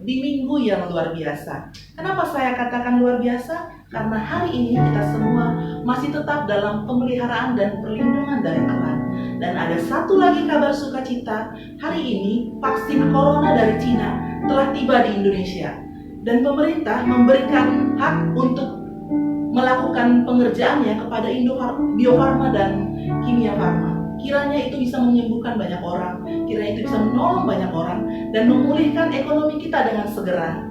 di minggu yang luar biasa. Kenapa saya katakan luar biasa? Karena hari ini kita semua masih tetap dalam pemeliharaan dan perlindungan dari Tuhan. Dan ada satu lagi kabar sukacita, hari ini vaksin corona dari Cina telah tiba di Indonesia. Dan pemerintah memberikan hak untuk melakukan pengerjaannya kepada Bio Farma dan Kimia Farma. Kiranya itu bisa menyembuhkan banyak orang, kiranya itu bisa menolong banyak orang, dan memulihkan ekonomi kita dengan segera.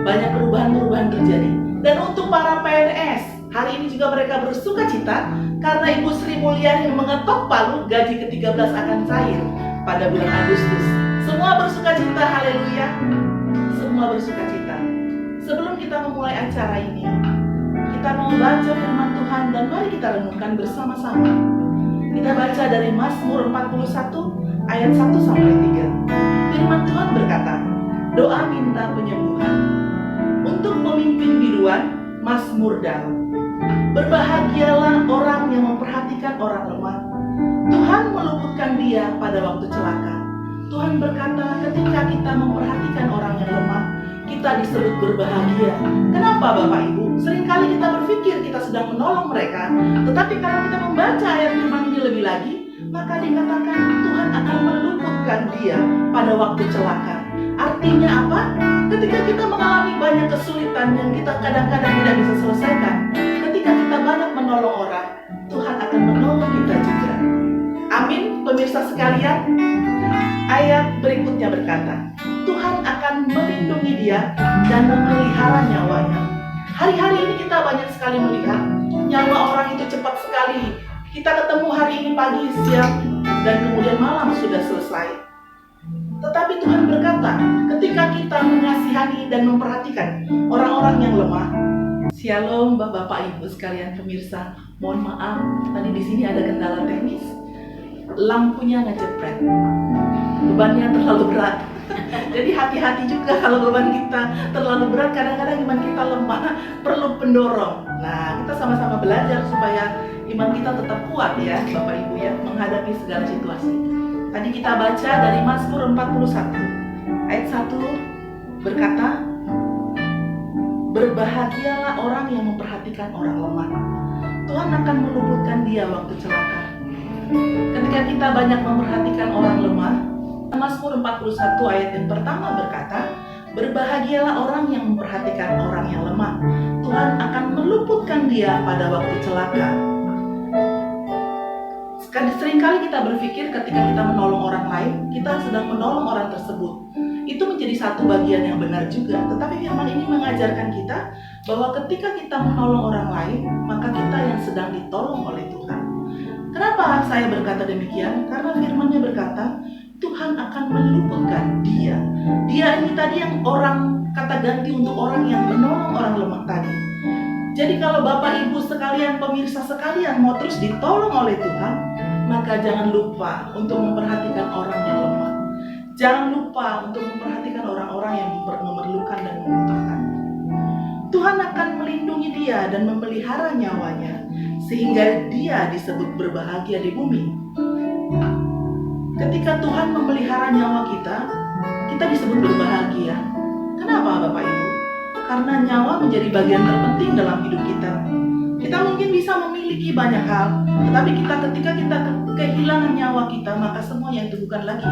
Banyak perubahan-perubahan terjadi. Dan untuk para PNS, hari ini juga mereka bersuka cita karena Ibu Sri Mulyani mengetok palu gaji ke-13 akan cair pada bulan Agustus. Semua bersuka cita, haleluya. Semua bersuka cita. Sebelum kita memulai acara ini, kita mau baca firman Tuhan dan mari kita renungkan bersama-sama. Kita baca dari Mazmur 41 ayat 1 sampai 3. Firman Tuhan berkata, doa minta penyembuhan. Untuk pemimpin biduan, Mazmur Daud. Berbahagialah orang yang memperhatikan orang lemah. Tuhan meluputkan dia pada waktu celaka. Tuhan berkata, ketika kita memperhatikan orang yang lemah, kita disebut berbahagia. Kenapa Bapak Ibu? Seringkali kita berpikir kita sedang menolong mereka, tetapi kalau kita membaca ayat firman ini lebih lagi, maka dikatakan Tuhan akan meluputkan dia pada waktu celaka. Artinya apa? Ketika kita mengalami banyak kesulitan yang kita kadang-kadang tidak bisa selesaikan, ketika kita banyak menolong orang, Tuhan akan menolong kita juga. Amin, pemirsa sekalian. Ayat berikutnya berkata, Tuhan akan melindungi dia dan memelihara nyawanya. Hari-hari ini kita banyak sekali melihat nyawa orang itu cepat sekali. Kita ketemu hari ini pagi, siang, dan kemudian malam sudah selesai. Tetapi Tuhan berkata, ketika kita mengasihani dan memperhatikan orang-orang yang lemah. Shalom Bapak Ibu sekalian pemirsa. Mohon maaf, tadi di sini ada kendala teknis. Lampunya ngejepret. Bebannya terlalu berat. Jadi hati-hati juga kalau beban kita terlalu berat, kadang-kadang iman kita lemah, perlu pendorong. Nah, kita sama-sama belajar supaya iman kita tetap kuat ya, Bapak Ibu ya, menghadapi segala situasi. Tadi kita baca dari Mazmur 41 ayat 1 berkata, berbahagialah orang yang memperhatikan orang lemah. Tuhan akan meluputkan dia waktu celaka. Ketika kita banyak memperhatikan orang lemah, Mazmur 41 ayat yang pertama berkata, berbahagialah orang yang memperhatikan orang yang lemah. Tuhan akan meluputkan dia pada waktu celaka. Seringkali kita berpikir ketika kita menolong orang lain, kita sedang menolong orang tersebut. Itu menjadi satu bagian yang benar juga. Tetapi firman ini mengajarkan kita bahwa ketika kita menolong orang lain, maka kita yang sedang ditolong oleh Tuhan. Kenapa saya berkata demikian? Karena firman-Nya berkata, Tuhan akan meluputkan dia. Dia ini tadi yang orang kata ganti untuk orang yang menolong orang lemah tadi. Jadi kalau Bapak Ibu sekalian, pemirsa sekalian mau terus ditolong oleh Tuhan, maka jangan lupa untuk memperhatikan orang yang lemah. Jangan lupa untuk memperhatikan orang-orang yang memerlukan dan membutuhkan. Tuhan akan melindungi dia dan memelihara nyawanya, sehingga dia disebut berbahagia di bumi. Ketika Tuhan memelihara nyawa kita, kita disebut berbahagia. Kenapa Bapak Ibu? Karena nyawa menjadi bagian terpenting dalam hidup kita. Kita mungkin bisa memiliki banyak hal, tetapi ketika kita kehilangan nyawa kita, maka semuanya itu bukan lagi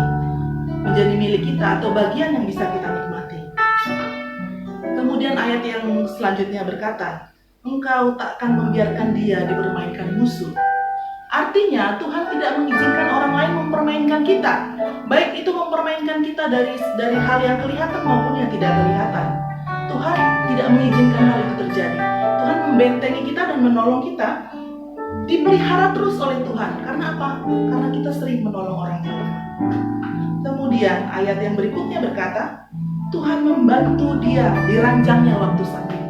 menjadi milik kita atau bagian yang bisa kita nikmati. Kemudian ayat yang selanjutnya berkata, engkau takkan membiarkan dia dipermainkan musuh. Artinya Tuhan tidak mengizinkan orang lain mempermainkan kita, baik itu mempermainkan kita dari hal yang kelihatan maupun yang tidak kelihatan. Tuhan tidak mengizinkan hal itu terjadi. Tuhan membentengi kita dan menolong kita, dipelihara terus oleh Tuhan. Karena apa? Karena kita sering menolong orang yang lemah. Kemudian ayat yang berikutnya berkata, Tuhan membantu dia di ranjangnya waktu sakit.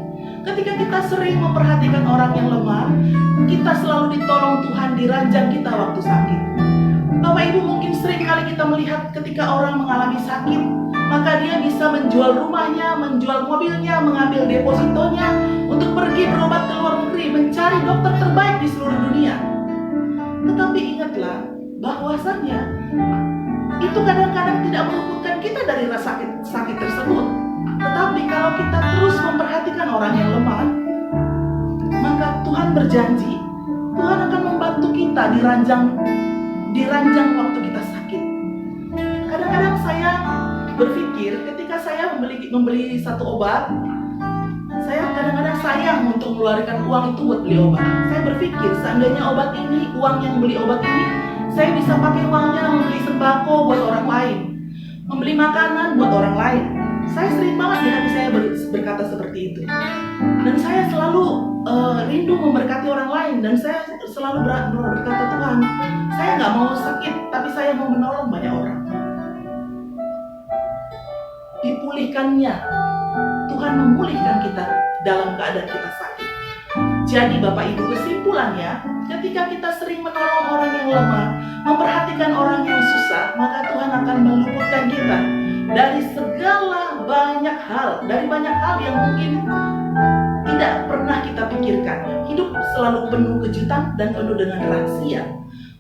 Ketika kita sering memperhatikan orang yang lemah, kita selalu ditolong Tuhan di ranjang kita waktu sakit. Bapak Ibu mungkin sering kali kita melihat ketika orang mengalami sakit, maka dia bisa menjual rumahnya, menjual mobilnya, mengambil depositonya untuk pergi berobat ke luar negeri, mencari dokter terbaik di seluruh dunia. Tetapi ingatlah bahwasannya itu kadang-kadang tidak meluputkan kita dari rasa sakit tersebut. kita terus memperhatikan orang yang lemah, maka Tuhan berjanji Tuhan akan membantu kita di ranjang waktu kita sakit. Kadang-kadang saya berpikir ketika saya membeli satu obat, saya kadang-kadang sayang untuk mengeluarkan uang itu buat beli obat. Saya berpikir seandainya obat ini, uang yang beli obat ini, saya bisa pakai uangnya membeli sembako buat orang lain, membeli makanan buat orang lain. Saya sering banget di hati saya berkata seperti itu. Dan saya selalu rindu memberkati orang lain. Dan saya selalu berkata, Tuhan, saya nggak mau sakit, tapi saya mau menolong banyak orang. Dipulihkannya, Tuhan memulihkan kita dalam keadaan kita sakit. Jadi Bapak Ibu, kesimpulannya, ketika kita sering menolong orang yang lemah, memperhatikan orang yang susah, maka Tuhan akan meluputkan kita dari segala banyak hal yang mungkin tidak pernah kita pikirkan. Hidup selalu penuh kejutan dan penuh dengan rahasia.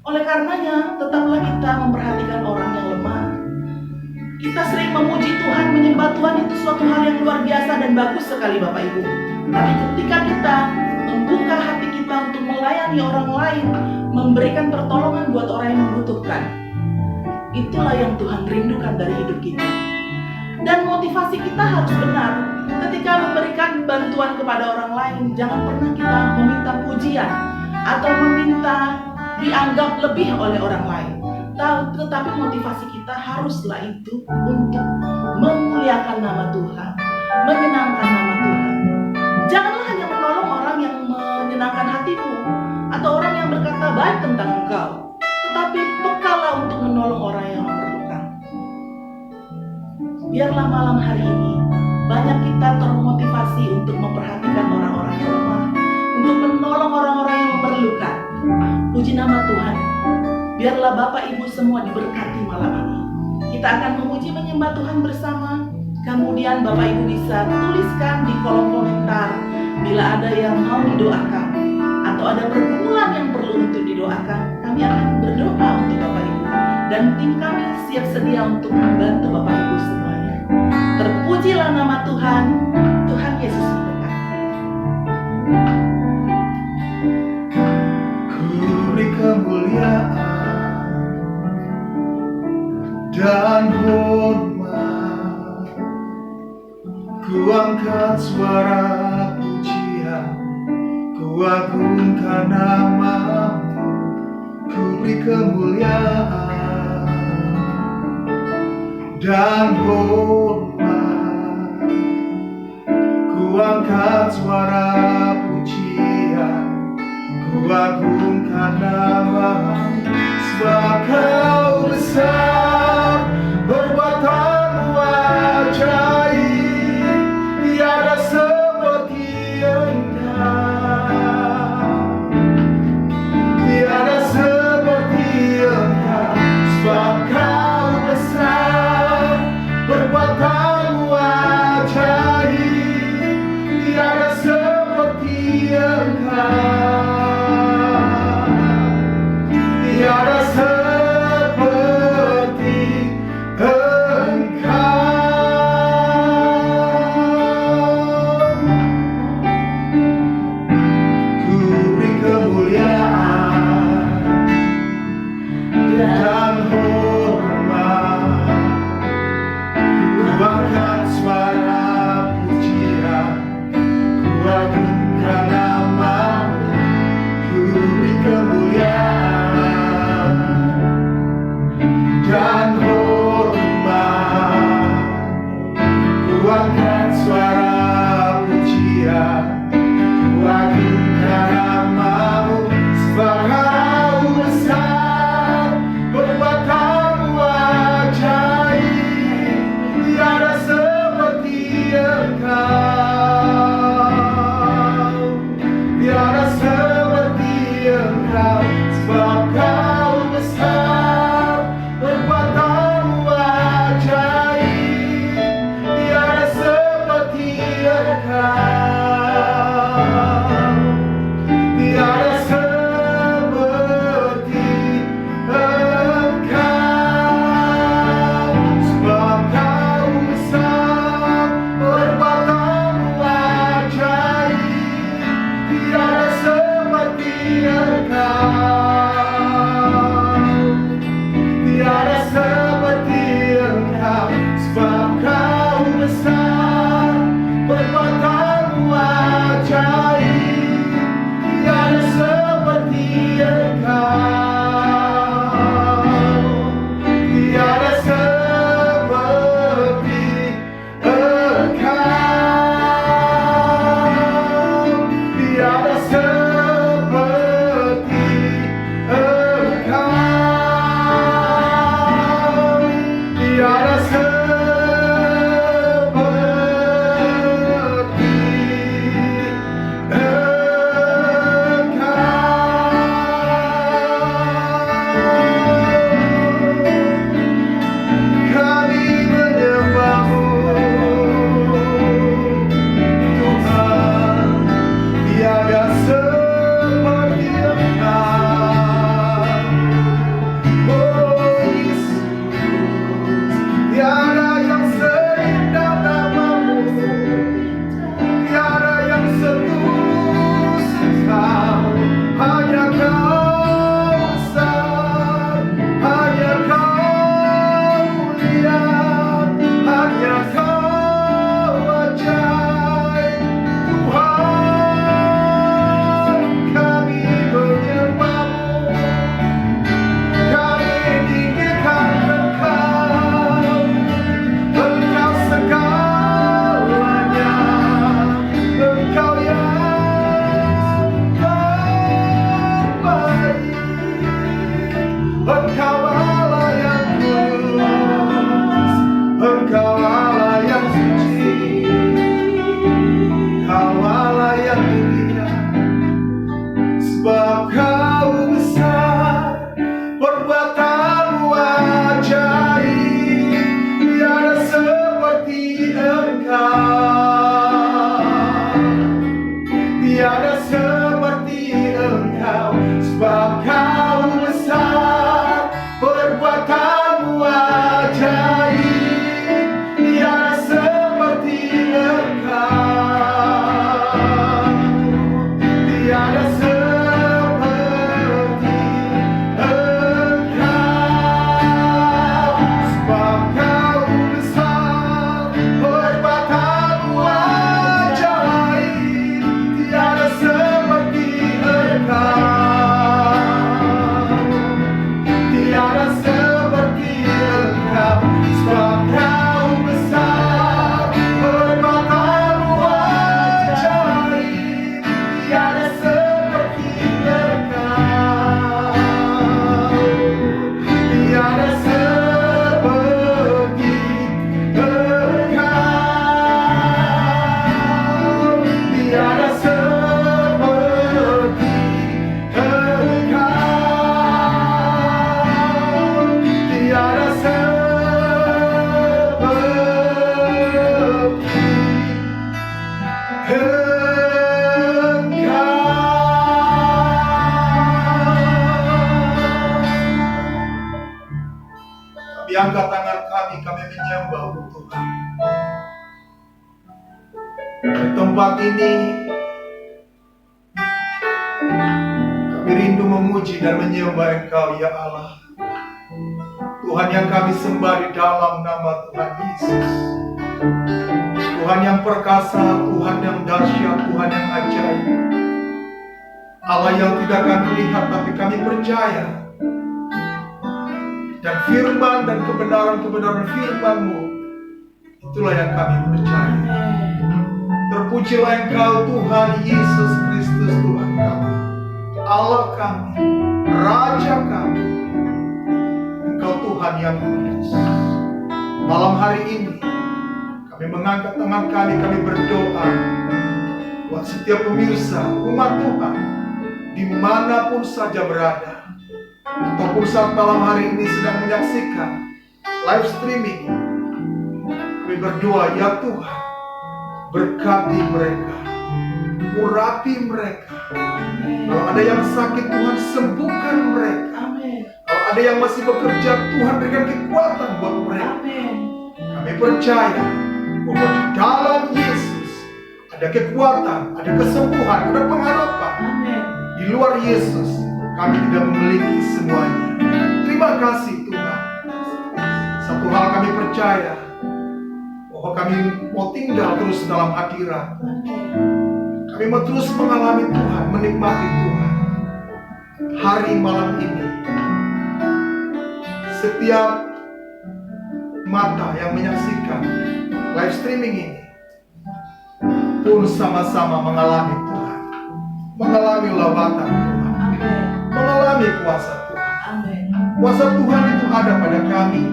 Oleh karenanya, tetaplah kita memperhatikan orang yang lemah. Kita sering memuji Tuhan, menyembah Tuhan itu suatu hal yang luar biasa dan bagus sekali Bapak Ibu. Tapi ketika kita membuka hati kita untuk melayani orang lain, memberikan pertolongan buat orang yang membutuhkan, itulah yang Tuhan rindukan dari hidup kita. Dan motivasi kita harus benar. Ketika memberikan bantuan kepada orang lain, jangan pernah kita meminta pujian atau meminta dianggap lebih oleh orang lain. Tetapi motivasi kita haruslah itu untuk memuliakan nama Tuhan, menyenangkan nama Tuhan. Janganlah hanya menolong orang yang menyenangkan hatimu atau orang yang berkata baik tentang engkau, tetapi bekallah untuk menolong orang yang memerlukan. Biarlah malam hari ini banyak kita termotivasi untuk memperhatikan orang-orang yang lemah, untuk menolong orang-orang yang memerlukan. Puji nama Tuhan. Biarlah Bapak Ibu semua diberkati malam ini. Kita akan memuji menyembah Tuhan bersama. Kemudian Bapak Ibu bisa tuliskan di kolom komentar bila ada yang mau didoakan atau ada pergumulan yang perlu untuk didoakan. Kami akan berdoa untuk Bapak Ibu dan tim kami siap sedia untuk membantu Bapak Ibu semuanya. Terpujilah nama Tuhan. Tuhan Yesus memberkati. Ku beri kemuliaan dan hormat, ku angkat suara pujian, ku agungkan nama-Mu. Ku beri kemuliaan dan hormat, ku angkat suara pujian, ku agungkan nama-Mu. Sebab Kau besar, perbuatanmu ajaib, tiada seperti Engkau, tiada seperti Engkau. Sebab Kau besar, perbuatanmu ajaib, tiada seperti Engkau, tiada seperti angkat tangan kami menyembah Tuhan. Di tempat ini, kami rindu memuji dan menyembah Engkau ya Allah. Tuhan yang kami sembah di dalam nama Tuhan Yesus. Tuhan yang perkasa, Tuhan yang dahsyat, Tuhan yang ajaib. Allah yang tidak kami lihat tapi kami percaya. Dan firman dan kebenaran-kebenaran firman-Mu, itulah yang kami percaya. Terpujilah Engkau Tuhan Yesus Kristus, Tuhan kami, Allah kami, Raja kami. Engkau Tuhan yang kudus. Malam hari ini kami mengangkat tangan kami berdoa buat setiap pemirsa umat Tuhan dimanapun saja berada, ataupun saat malam hari ini sedang menyaksikan live streaming. Kami berdoa ya Tuhan, berkati mereka, urapi mereka. Kalau ada yang sakit, Tuhan sembuhkan mereka. Kalau ada yang masih bekerja, Tuhan berikan kekuatan buat mereka. Kami percaya bahwa di dalam Yesus ada kekuatan, ada kesembuhan, ada pengharapan. Di luar Yesus kami tidak memiliki semuanya. Terima kasih Tuhan. Satu hal kami percaya, bahwa kami mau tinggal terus dalam hadirat. Kami mau terus mengalami Tuhan, menikmati Tuhan. Hari malam ini, setiap mata yang menyaksikan live streaming ini pun sama-sama mengalami Tuhan, mengalami lawatan Tuhan, mengalami kuasa Tuhan. Kuasa Tuhan itu ada pada kami,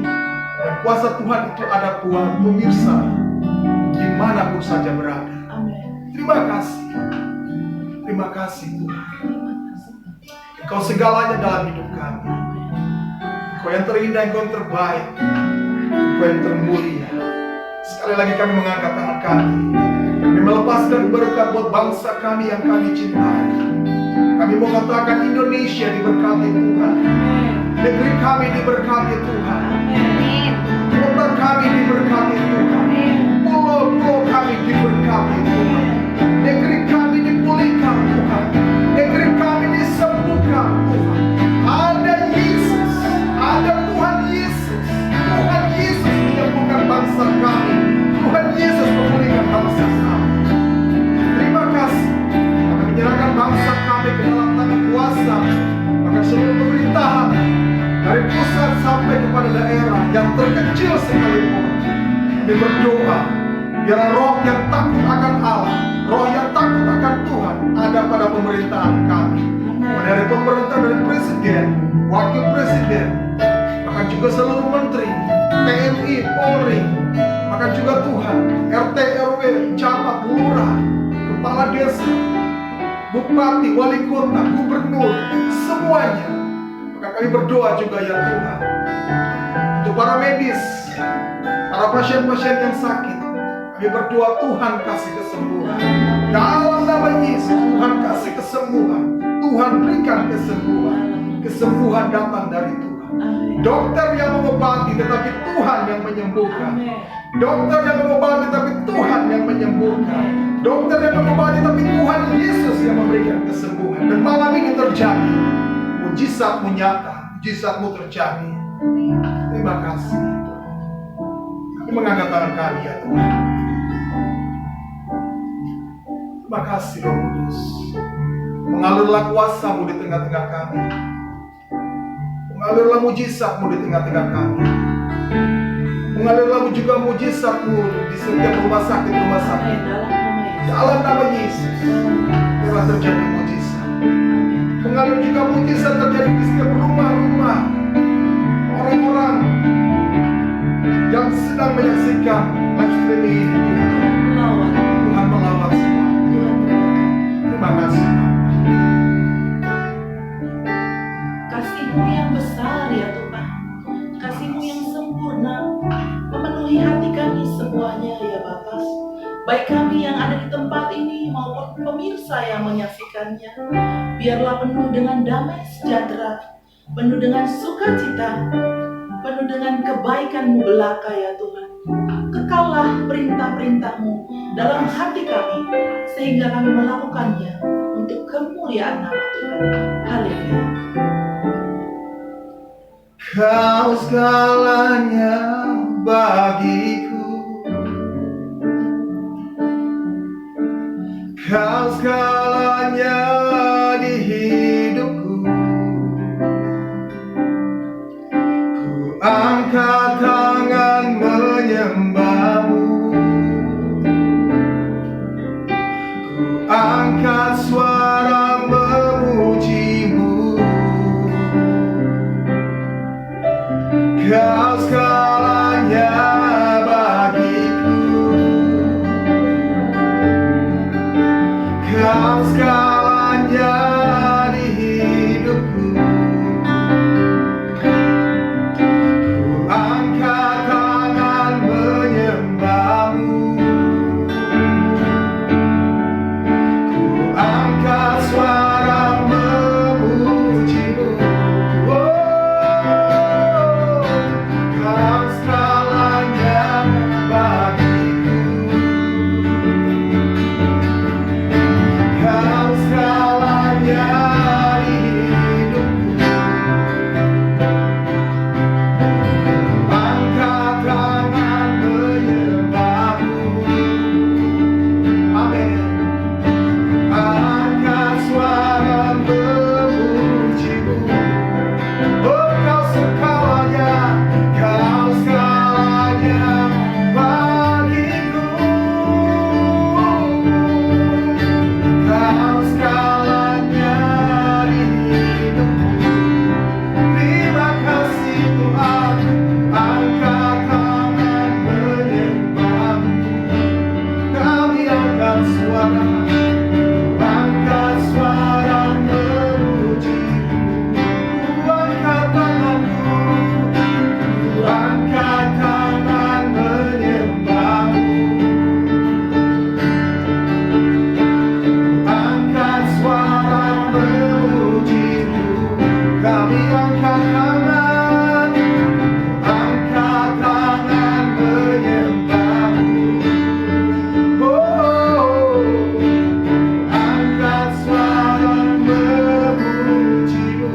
dan kuasa Tuhan itu ada buat pemirsa dimanapun saja berada. Terima kasih, terima kasih Tuhan. Engkau segalanya dalam hidup kami. Engkau yang terindah, Engkau yang terbaik, Engkau yang termulia. Sekali lagi kami mengangkat tangan kami. Kami melepaskan berkat buat bangsa kami yang kami cintai. Kami mau katakan Indonesia diberkati Tuhan. Negeri kami diberkati Tuhan. Kota kami diberkati Tuhan. Pulau-pulau kami diberkati Tuhan. Negeri kami dipulihkan Tuhan. Negeri kami disembuhkan Tuhan. Ada Yesus, ada Tuhan Yesus. Tuhan Yesus menyembuhkan bangsa kami. Tuhan Yesus memulihkan bangsa kami. Terima kasih. Kami menyerahkan bangsa kami ke dalam tangan kuasa, maka seluruh pemerintahan dari pusat sampai kepada daerah yang terkecil sekalipun. Kami berdoa, biar roh yang takut akan Allah, roh yang takut akan Tuhan ada pada pemerintahan kami. Dari pemerintah, dari presiden, wakil presiden, bahkan juga seluruh menteri, TNI, Polri, bahkan juga Tuhan, RT, RW, camat, lurah, kepala desa, bupati, wali kota, gubernur, semuanya. Maka kami berdoa juga ya Tuhan, untuk para medis, para pasien-pasien yang sakit, kami berdoa Tuhan kasih kesembuhan. Dalam nama Yesus, Tuhan kasih kesembuhan. Tuhan berikan kesembuhan. Kesembuhan datang dari Tuhan. Dokter yang mengobati, tetapi Tuhan yang menyembuhkan. Dokter yang mengobati, tapi Tuhan yang menyembuhkan. Dokter yang mengobati, tapi Tuhan Yesus yang memberikan kesembuhan. Dan malam ini terjadi. Mujizat-Mu nyata, mujizat-Mu terjadi. Terima kasih. Kami mengangkat tangan kami ya Tuhan. Terima kasih Roh Kudus. Mengalirlah kuasa-Mu di tengah-tengah kami. Mengalirlah mujizat-Mu di tengah-tengah kami. Mengalirlah juga mujizat-Mu di setiap rumah sakit. Dalam nama Yesus, telah terjadi mujizat. Mengalir juga mujizat terjadi di setiap rumah-rumah orang-orang yang sedang menyaksikan live streaming ini. Tuhan melawat semua. Terima kasih. Kasih-Mu yang besar ya Tuhan, kasih-Mu yang sempurna memenuhi hati kami semuanya ya Bapa. Baik kami yang ada di tempat ini maupun pemirsa yang menyaksikannya, biarlah penuh dengan damai sejahtera, penuh dengan sukacita, penuh penuh dengan kebaikan-Mu belaka ya Tuhan. Kekallah perintah-perintah-Mu dalam hati kami, sehingga kami melakukannya untuk kemuliaan nama Tuhan. Haleluya. Kau segalanya bagiku, Kau segalanya di hidupku. Ku angkat tangan menyembah-Mu, ku angkat suara memuji-Mu. Kau segalanya bagiku, Kau segalanya di hidupku. Ku angkat tangan menyembah-Mu, ku angkat suara memuji-Mu. Oh, Kau segalanya bagiku, Kau segalanya di hidupku. Angkat tangan menyembah-Mu. Amin. Angkat suara memuji-Mu. Oh, Kau segalanya, Kau segalanya bagiku, Kau segalanya di hidupku. Terima kasih Tuhan. Angkat tangan menyembah-Mu. Kami angkat suara, angkat suara memuji-Mu. Ku angkat tanganku, ku angkat tangan menyembah-Mu. Angkat suara memuji-Mu. Kami angkat tangan, angkat tangan menyembah-Mu. Oh, angkat suara memuji-Mu.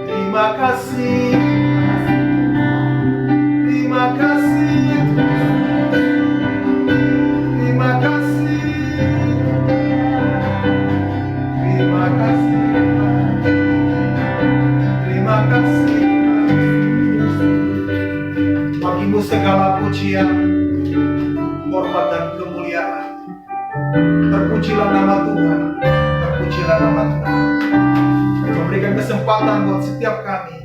Terima kasih, terima kasih, terima kasih, terima kasih, terima kasih. Bagi-Mu segala pujian, hormat dan kemuliaan. Terpujilah nama Tuhan, terpujilah nama Tuhan. Memberikan kesempatan buat setiap kami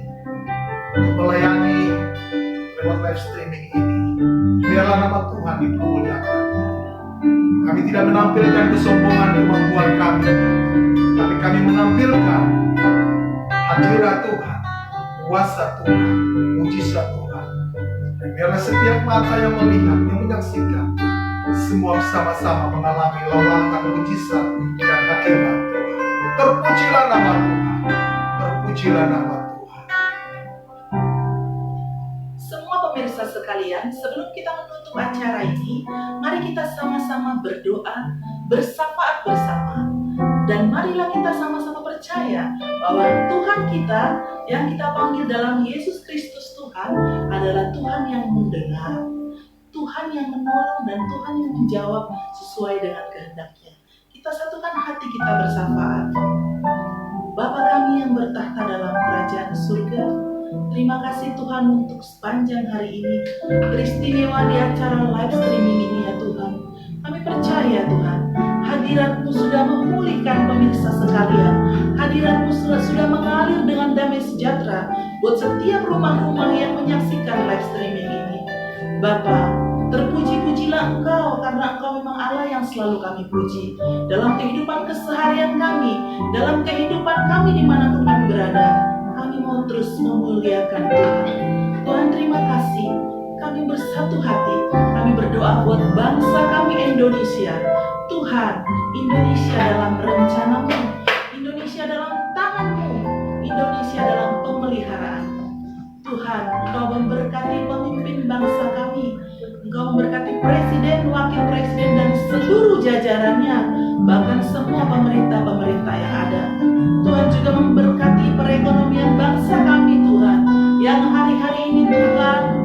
untuk melayani lewat live streaming ini. Biarlah nama Tuhan dipermuliakan. Kami tidak menampilkan kesombongan kemampuan kami, tapi kami menampilkan hadirat Tuhan, kuasa Tuhan, mujizat Tuhan. Dan biarlah setiap mata yang melihat, yang menyaksikan, semua bersama-sama mengalami lawatan mujizat dan hadirat Tuhan. Terpujilah nama Tuhan, terpujilah nama Tuhan. Semua pemirsa sekalian, sebelum kita menutup acara ini, mari kita sama-sama berdoa, bersafaat bersama. Dan marilah kita sama-sama percaya bahwa Tuhan kita yang kita panggil dalam Yesus Kristus Tuhan adalah Tuhan yang mendengar, Tuhan yang menolong, dan Tuhan yang menjawab sesuai dengan kehendak-Nya. Kita satukan hati kita bersafaat. Bapa kami yang bertahta dalam kerajaan surga, terima kasih Tuhan untuk sepanjang hari ini, beristimewa di acara live streaming ini ya Tuhan. Kami percaya Tuhan, hadirat-Mu sudah memulihkan pemirsa sekalian. Hadirat-Mu sudah mengalir dengan damai sejahtera buat setiap rumah-rumah yang menyaksikan live streaming ini. Bapa, terpuji-pujilah Engkau, karena Engkau memang Allah yang selalu kami puji dalam kehidupan keseharian kami, dalam kehidupan kami dimanapun kami berada. Kami mau terus memuliakan Tuhan. Tuhan, terima kasih. Kami bersatu hati. Kami berdoa buat bangsa kami Indonesia. Tuhan, Indonesia dalam rencana-Mu, Indonesia dalam tangan-Mu, Indonesia dalam pemeliharaan. Tuhan, Engkau memberkati pemimpin bangsa kami. Engkau memberkati presiden, wakil presiden, dan seluruh jajarannya, bahkan semua pemerintah-pemerintah yang ada. Tuhan juga memberkati perekonomian bangsa kami, Tuhan, yang hari-hari ini Tuhan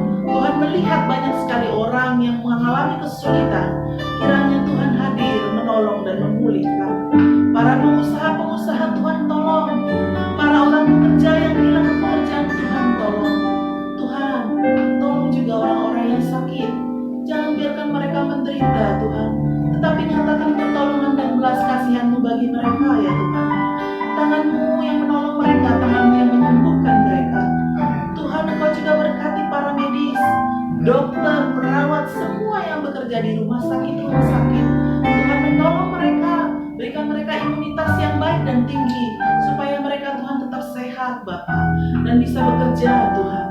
melihat banyak sekali orang yang mengalami kesulitan. Kiranya Tuhan hadir, menolong dan memulihkan. Para pengusaha-pengusaha Tuhan tolong. Para orang pekerja yang kehilangan pekerjaan Tuhan tolong. Tuhan, tolong juga orang-orang yang sakit. Jangan biarkan mereka menderita, Tuhan. Tetapi nyatakan pertolongan dan belas kasihan-Mu bagi mereka, ya Tuhan. Tangan-Mu yang menolong mereka, Tangan-Mu yang menyembuhkan mereka. Tuhan, Engkau juga berkati para medis, dokter, perawat, semua yang bekerja di rumah sakit. Tuhan menolong mereka, berikan mereka imunitas yang baik dan tinggi, supaya mereka Tuhan tetap sehat Bapa, dan bisa bekerja Tuhan.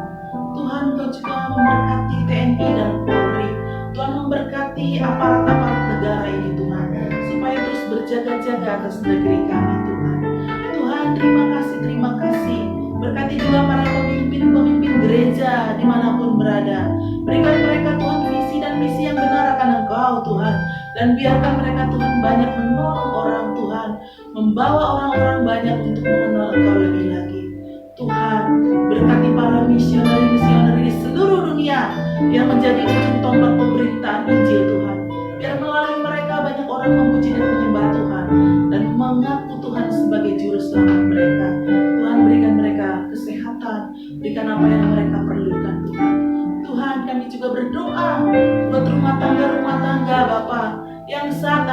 Tuhan, Engkau juga memberkati TNI dan Polri. Tuhan memberkati aparat-aparat negara ini Tuhan, supaya terus berjaga-jaga atas negeri kami Tuhan. Tuhan, terima kasih. Berkati juga para pemimpin gereja dimanapun berada. Berikan mereka Tuhan visi dan misi yang benar akan Engkau Tuhan. Dan biarkan mereka Tuhan banyak menolong orang Tuhan, membawa orang-orang banyak untuk mengenal Engkau lebih lagi. Tuhan, berkati para misioneri di seluruh dunia yang menjadi ujung tombak pemberitaan Injil Tuhan. Biar melalui mereka banyak orang memuji dan menyembah Tuhan, dan mengaku Tuhan sebagai juru selamat mereka. Tuhan, berikan mereka kesehatan, berikan apa yang mereka perlukan Tuhan. Tuhan, kami juga berdoa buat rumah tangga Bapa yang saat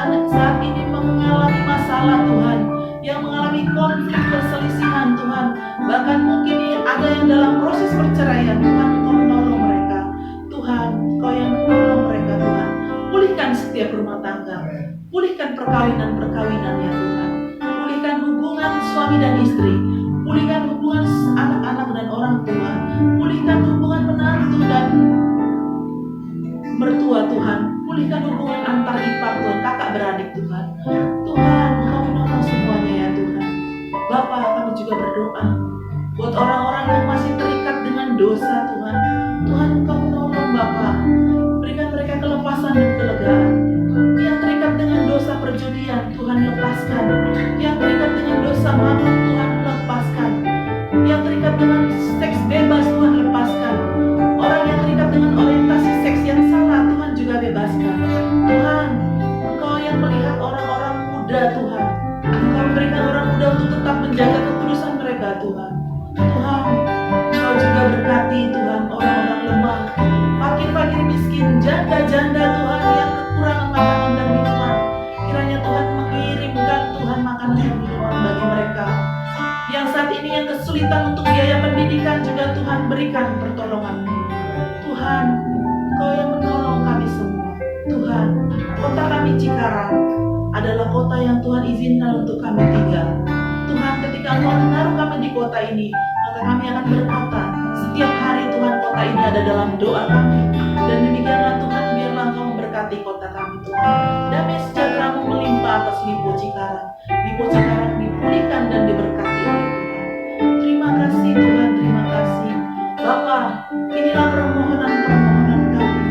ini mengalami masalah Tuhan, yang mengalami konflik perselisihan Tuhan, bahkan mungkin ada yang dalam proses perceraian. Tuhan, Engkau menolong mereka. Tuhan, Engkau yang menolong mereka Tuhan. Pulihkan setiap rumah tangga, pulihkan perkawinan-perkawinannya Tuhan, pulihkan hubungan suami dan istri, pulihkan hubungan anak-anak dan orang tua, pulihkan hubungan menantu dan mertua Tuhan, pulihkan hubungan antar ipar Tuhan, kakak beradik Tuhan. Tuhan, Engkau menolong semuanya ya Tuhan. Bapa, kami juga berdoa buat orang-orang yang masih terikat dengan dosa Tuhan. Tuhan, Engkau menolong Bapa, berikan mereka kelepasan dan kelegaan. Yang terikat dengan dosa perjudian, Tuhan lepaskan. Yang terikat dengan dosa mabuk, Tuhan lepaskan. Yang terikat dengan seks bebas, Tuhan lepaskan. Orang yang terikat dengan orientasi seks yang salah, Tuhan juga bebaskan. Tuhan, Engkau yang melihat orang-orang muda Tuhan, Engkau memberikan orang muda untuk tetap menjaga kekudusan mereka Tuhan. Tuhan, Engkau juga berkati Tuhan orang-orang lemah, fakir-fakir miskin, janda-janda Tuhan yang kekurangan makanan dan minuman. Kiranya Tuhan mengirimkan Tuhan makanan dan minuman bagi mereka. Yang saat ini yang kesulitan untuk biaya pendidikan juga Tuhan berikan pertolongan. Tuhan, Engkau yang menolong kami semua. Tuhan, kota kami Cikarang adalah kota yang Tuhan izinkan untuk kami tinggal. Tuhan, ketika Engkau menaruh kami di kota ini, maka kami akan berkata, setiap hari Tuhan kota ini ada dalam doa kami. Dan demikianlah Tuhan, biarlah Engkau memberkati kota kami Tuhan. Damai sejahtera-Mu melimpah atas Lipo Cikarang. Lipo Cikarang dipulihkan dan diberkati oleh Tuhan. Terima kasih Tuhan, terima kasih. Bapa, inilah permohonan-permohonan kami,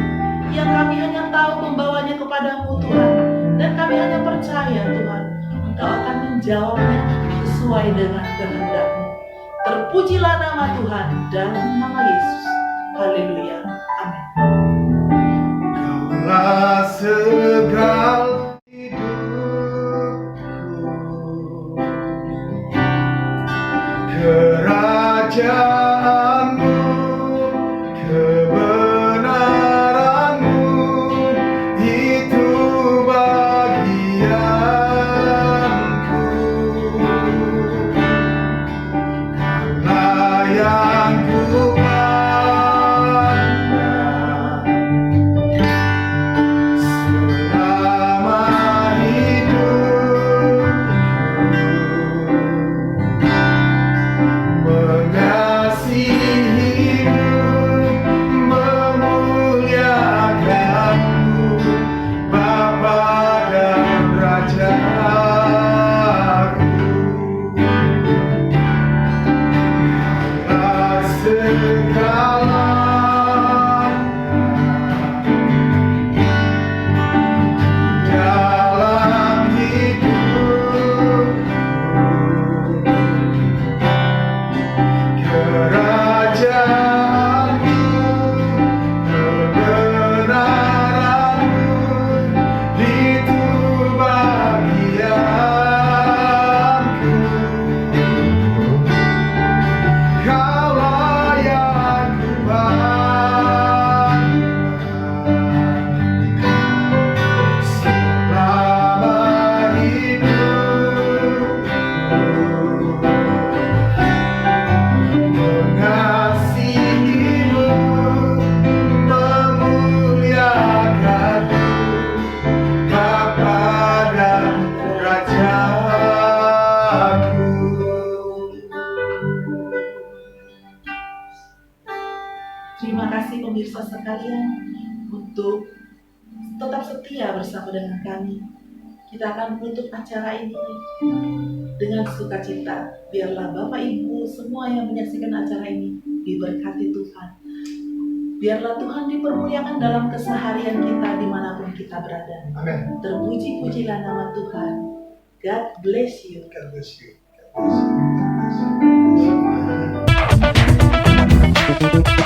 yang kami hanya tahu membawanya kepadamu Tuhan. Dan kami hanya percaya Tuhan, Engkau akan menjawabnya sesuai dengan kehendak-Mu. Terpujilah nama Tuhan dalam nama Yesus. Haleluya. Amin. Kaulah segala kerajaan-Mu, kebenaran-Mu, itu bagianku. Kaulah yang ku pandang, tetap setia bersama dengan kami. Kita akan menutup acara ini dengan sukacita. Biarlah Bapak Ibu semua yang menyaksikan acara ini diberkati Tuhan. Biarlah Tuhan dipermuliakan dalam keseharian kita dimanapun kita berada. Amin. Terpuji-pujilah nama Tuhan. God bless you. God bless you. God bless you. God bless you.